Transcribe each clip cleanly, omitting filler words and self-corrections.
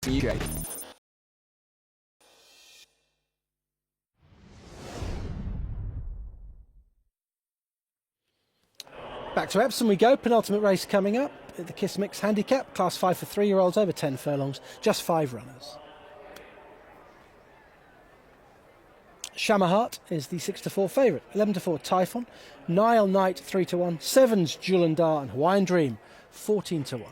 DJ. Back to Epsom we go. Penultimate race coming up at the Kiss Mix Handicap. Class 5 for 3-year-olds over 10 furlongs. Just 5 runners. Shamaheart is the 6-4 favourite. 11-4 Typhon. Nile Knight 3-1. 7's Julandar and Hawaiian Dream 14-1.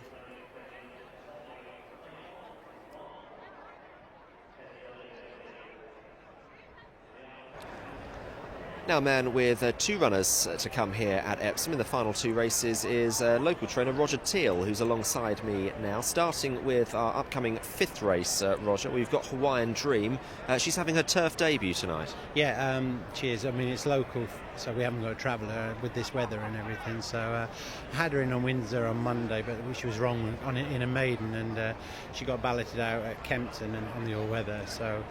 Now, a man with 2 runners to come here at Epsom in the final 2 races is local trainer Roger Teal, who's alongside me now. Starting with our upcoming 5th race, Roger, we've got Hawaiian Dream. She's having her turf debut tonight. Yeah, she is. I mean, it's local, so we haven't got to travel her with this weather and everything. So I had her in on Windsor on Monday, but she was wrong in a maiden, and she got balloted out at Kempton and on the all-weather. So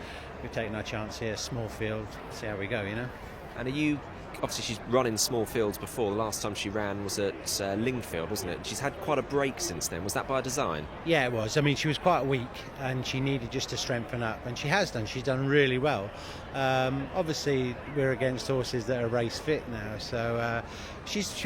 we've taken our chance here, small field, see how we go, you know. And are you, obviously she's run in small fields before. The last time she ran was at Lingfield, wasn't it? She's had quite a break since then. Was that by design? Yeah, it was. I mean, she was quite weak and she needed just to strengthen up, and she has done. She's done really well. Obviously, we're against horses that are race fit now, so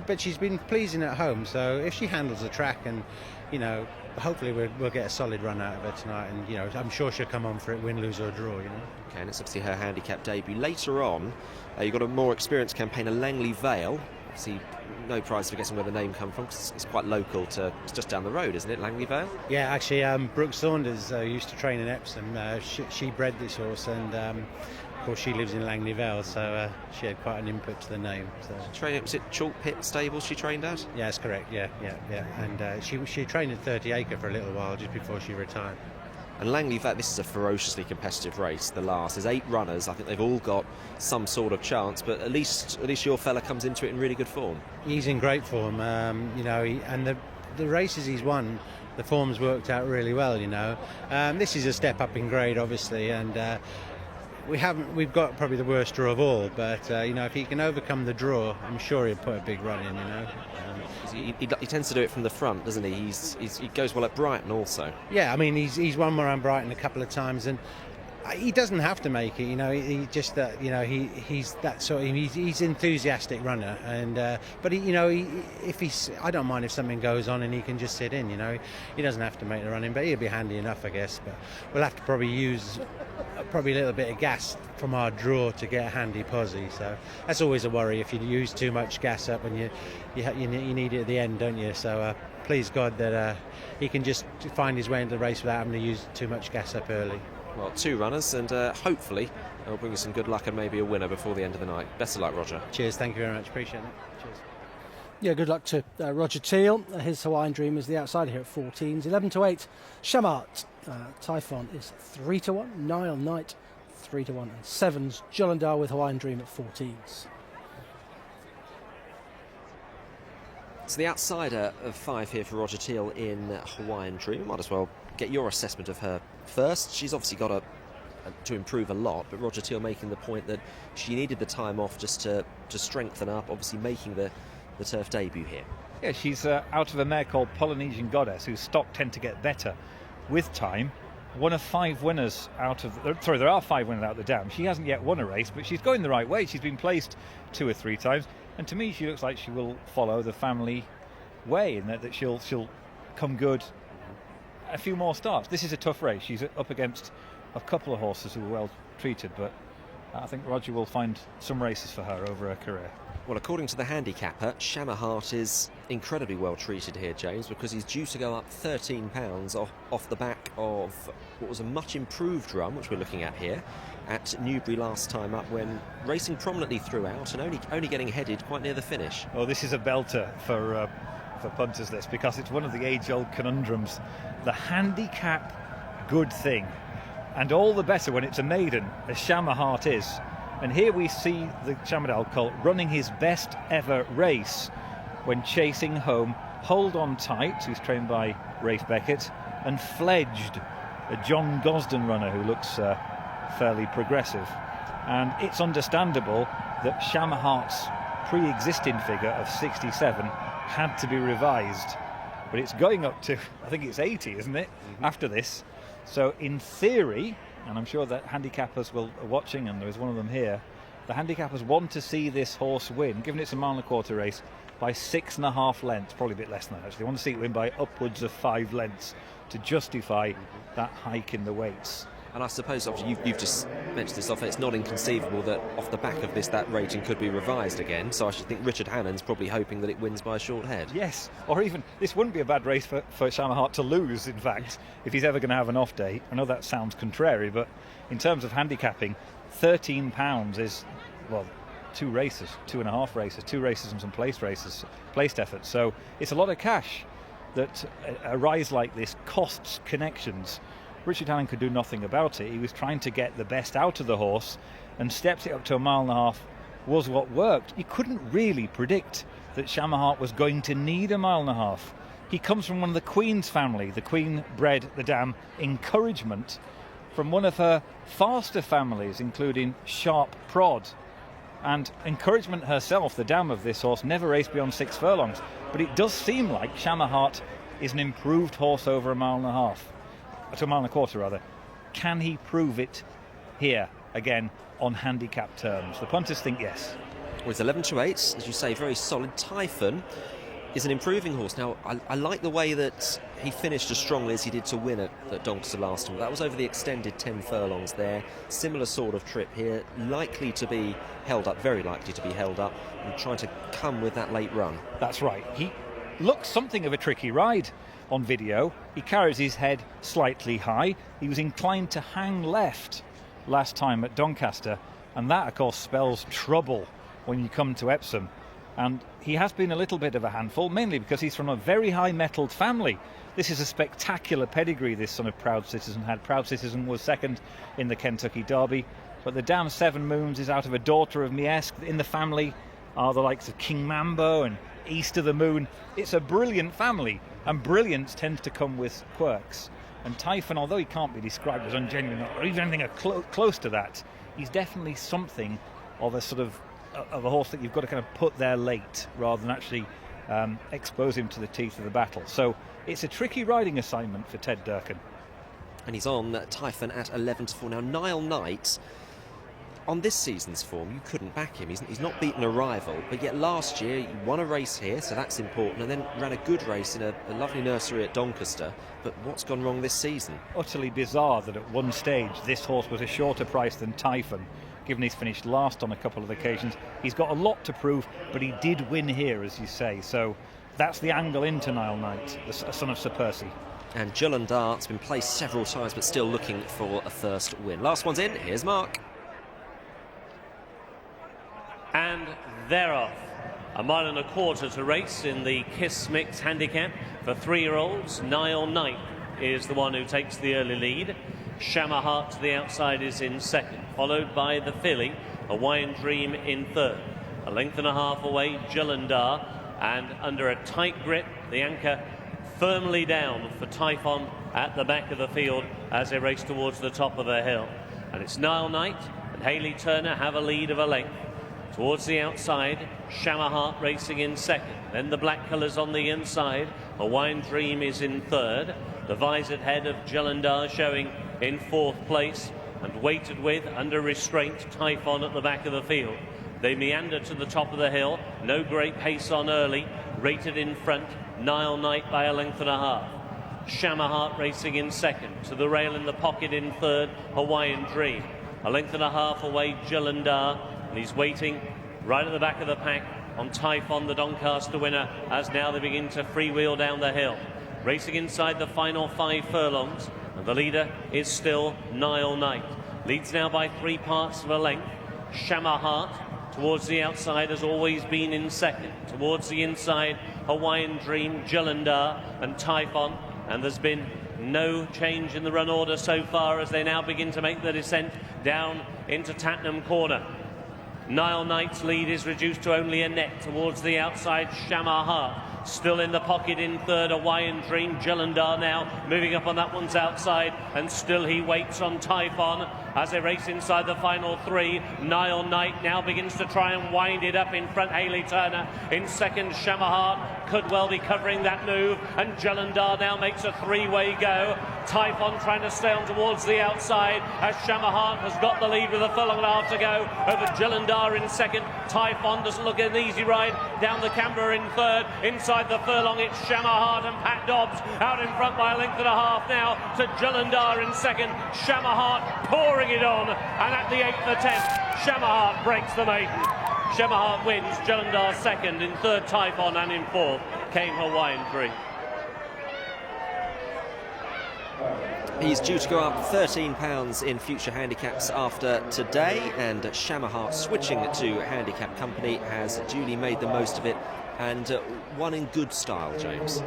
but she's been pleasing at home. So if she handles the track, and you know, hopefully we'll get a solid run out of her tonight, and you know, I'm sure she'll come on for it, win, lose or draw. You know. Okay, and it's obviously her handicap debut. Later on, you've got a more experienced campaigner, Langley Vale. Obviously, no prize for guessing where the name come from, because it's quite local to, it's just down the road, isn't it, Langley Vale? Yeah, actually, Brooke Saunders used to train in Epsom. She bred this horse, and of course she lives in Langley Vale, so she had quite an input to the name. So. Was it Chalk Pit Stables she trained at? Yeah, that's correct, yeah. And she trained at 30 Acre for a little while, just before she retired. And Langley Vale, this is a ferociously competitive race, the last. There's 8 runners. I think they've all got some sort of chance, but at least your fella comes into it in really good form. He's in great form, you know, and the races he's won, the form's worked out really well, you know. This is a step up in grade, obviously, and we've got probably the worst draw of all, but you know, if he can overcome the draw, I'm sure he'll put a big run in, you know. He tends to do it from the front, doesn't he? He goes well at Brighton also. Yeah, I mean, he's won around Brighton a couple of times, and he doesn't have to make it, you know. He just you know, he's that sort of, he's enthusiastic runner, and but he, you know, I don't mind if something goes on and he can just sit in, you know. He doesn't have to make the run in, but he'll be handy enough, I guess. But we'll have to probably use a little bit of gas from our draw to get a handy posse. So that's always a worry if you use too much gas up, and you need it at the end, don't you? So please God that he can just find his way into the race without having to use too much gas up early. Well, 2 runners, and hopefully it'll bring us some good luck and maybe a winner before the end of the night. Best of luck, Roger. Cheers, thank you very much, appreciate it. Cheers. Yeah, good luck to Roger Teal. His Hawaiian Dream is the outsider here at 14s. 11-8 Shamaheart. Typhon is 3-1. Nile Knight 3-1, and 7's Julandar with Hawaiian Dream at 14s. So the outsider of 5 here for Roger Teal in Hawaiian Dream. Might as well get your assessment of her first. She's obviously got to improve a lot, but Roger Teal making the point that she needed the time off just to strengthen up, obviously making the turf debut here. Yeah, she's out of a mare called Polynesian Goddess, whose stock tend to get better with time. One of 5 winners there are 5 winners out of the dam. She hasn't yet won a race, but she's going the right way. She's been placed 2 or 3 times, and to me she looks like she will follow the family way, in that she'll come good a few more starts. This is a tough race. She's up against a couple of horses who are well treated, but I think Roger will find some races for her over her career. Well, according to the handicapper, Shamaheart is incredibly well treated here, James, because he's due to go up £13 off the back of what was a much improved run, which we're looking at here, at Newbury last time up, when racing prominently throughout and only getting headed quite near the finish. Well, this is a belter for punters, this, because it's one of the age-old conundrums. The handicap good thing, and all the better when it's a maiden, as Shamaheart is. And here we see the Shamadal colt running his best ever race when chasing home Hold On Tight, who's trained by Rafe Beckett, and Fledged, a John Gosden runner who looks fairly progressive. And it's understandable that Shamaheart's pre-existing figure of 67 had to be revised. But it's going up to, I think it's 80, isn't it, after this. So in theory, and I'm sure that handicappers are watching, and there is one of them here, the handicappers want to see this horse win, given it's a 1.25 mile race, by 6.5 lengths, probably a bit less than that actually. They want to see it win by upwards of 5 lengths to justify that hike in the weights. And I suppose obviously you've just mentioned this off. It's not inconceivable that off the back of this, that rating could be revised again. So I should think Richard Hannon's probably hoping that it wins by a short head. Yes, or even this wouldn't be a bad race for Shamaheart to lose, in fact, if he's ever going to have an off day. I know that sounds contrary, but in terms of handicapping, £13 is, well, 2 races, 2.5 races, 2 races and some placed efforts. So it's a lot of cash that a rise like this costs connections. Richard Hannon could do nothing about it. He was trying to get the best out of the horse, and steps it up to 1.5 miles was what worked. You couldn't really predict that Shamaheart was going to need 1.5 miles. He comes from one of the Queen's family. The Queen bred the dam Encouragement from one of her faster families, including Sharp Prod. And Encouragement herself, the dam of this horse, never raced beyond 6 furlongs. But it does seem like Shamaheart is an improved horse over 1.5 miles. To 1.25 miles rather. Can he prove it here again on handicap terms? The punters think yes. Well, it's 11-8, as you say, very solid. Typhon is an improving horse. Now, I like the way that he finished as strongly as he did to win at Doncaster last time. That was over the extended 10 furlongs there. Similar sort of trip here. Likely to be held up, very likely to be held up, and trying to come with that late run. That's right. He looks something of a tricky ride on video. He carries his head slightly high. He was inclined to hang left last time at Doncaster, and that of course spells trouble when you come to Epsom. And he has been a little bit of a handful, mainly because he's from a very high mettled family. This is a spectacular pedigree this son of Proud Citizen had. Proud Citizen was second in the Kentucky Derby, but the dam 7 Moons is out of a daughter of Miesk. In the family are the likes of King Mambo and East of the Moon. It's a brilliant family, and brilliance tends to come with quirks. And Typhon, although he can't be described as ungenuine or even anything close to that, he's definitely something of a sort of a horse that you've got to kind of put there late rather than actually expose him to the teeth of the battle. So it's a tricky riding assignment for Ted Durkin. And he's on Typhon at 11-4. Now, Nile Knight, on this season's form, you couldn't back him. He's not beaten a rival, but yet last year he won a race here, so that's important, and then ran a good race in a lovely nursery at Doncaster. But what's gone wrong this season? Utterly bizarre that at one stage this horse was a shorter price than Typhon, given he's finished last on a couple of occasions. He's got a lot to prove, but he did win here, as you say. So that's the angle into Nile Knight, the son of Sir Percy. And Julandar's been placed several times, but still looking for a first win. Last one's in. Here's Mark. And they're off. 1.25 miles to race in the Kiss Mix handicap for 3-year-olds. Nile Knight is the one who takes the early lead. Shamaheart to the outside is in second, followed by the filly, Hawaiian Dream in third. 1.5 lengths away, Julandar, and under a tight grip, the anchor firmly down for Typhon at the back of the field as they race towards the top of the hill. And it's Nile Knight and Hayley Turner have a lead of a length. Towards the outside, Shamaheart racing in second. Then the black colours on the inside. Hawaiian Dream is in third. The visored head of Julandar showing in fourth place. And weighted with, under restraint, Typhon at the back of the field. They meander to the top of the hill. No great pace on early. Rated in front, Nile Knight by 1.5 lengths. Shamaheart racing in second. To the rail in the pocket in third, Hawaiian Dream. 1.5 lengths away, Julandar. And he's waiting right at the back of the pack on Typhon, the Doncaster winner, as now they begin to freewheel down the hill. Racing inside the final 5 furlongs, and the leader is still Nile Knight. Leads now by 3 parts of a length. Shamaheart towards the outside has always been in second. Towards the inside, Hawaiian Dream, Julandar and Typhon. And there's been no change in the run order so far as they now begin to make the descent down into Tattenham Corner. Nile Knight's lead is reduced to only a neck. Towards the outside, Shamaheart Still in the pocket in third, a Hawaiian Dream. Gillandar now moving up on that one's outside, and still he waits on Typhon as they race inside the final three. Nile Knight now begins to try and wind it up in front. Hayley Turner in second. Shamaheart could well be covering that move, and Gillandar now makes a three-way go. Typhon trying to stay on towards the outside as Shamaheart has got the lead with a furlong and a half to go over Gillandar in second. Typhon doesn't look an easy ride down the camber in third. Inside the furlong it's Shamaheart and Pat Dobbs out in front by a length and a half now to Gillandar in second. Shamaheart pouring it on, and at the 8th attempt Shamaheart breaks the maiden. Shamaheart wins, Gillandar second, in third Typhon, and in fourth came Hawaiian Dream. He's due to go up £13 in future handicaps after today, and Shamaheart, switching to handicap company, has duly made the most of it and won in good style, James.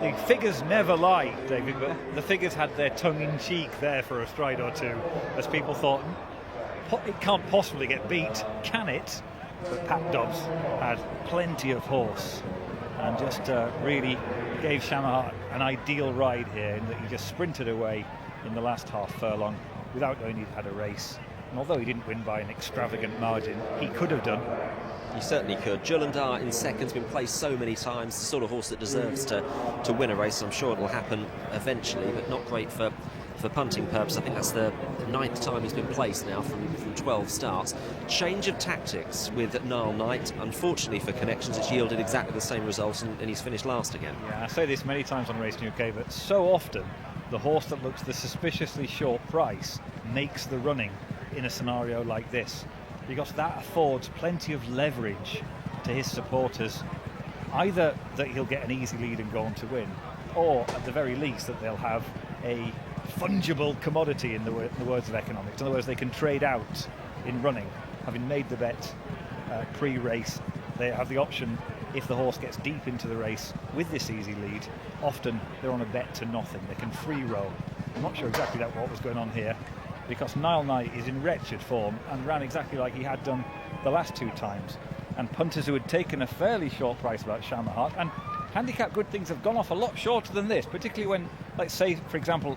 The figures never lie, David, but the figures had their tongue-in-cheek there for a stride or two, as people thought, it can't possibly get beat, can it? But Pat Dobbs had plenty of horse and just really gave Shamaheart an ideal ride here, in that he just sprinted away in the last half furlong without knowing he'd had a race. And although he didn't win by an extravagant margin, he could have done. He certainly could. Gillandar in second's been placed so many times, the sort of horse that deserves to win a race. I'm sure it'll happen eventually, but not great for punting purposes. I think that's the 9th time he's been placed now from 12 starts. Change of tactics with Nile Knight. Unfortunately for Connections, it's yielded exactly the same results, and he's finished last again. Yeah, I say this many times on Racing UK, but so often the horse that looks the suspiciously short price makes the running in a scenario like this, because that affords plenty of leverage to his supporters, either that he'll get an easy lead and go on to win, or at the very least that they'll have a fungible commodity, in the words of economics. In other words, they can trade out in running. Having made the bet pre-race, they have the option, if the horse gets deep into the race with this easy lead, often they're on a bet to nothing. They can free roll. I'm not sure exactly what was going on here, because Nile Knight is in wretched form and ran exactly like he had done the last two times. And punters who had taken a fairly short price about Shamaheart, and handicap good things, have gone off a lot shorter than this, particularly when, let's say, for example,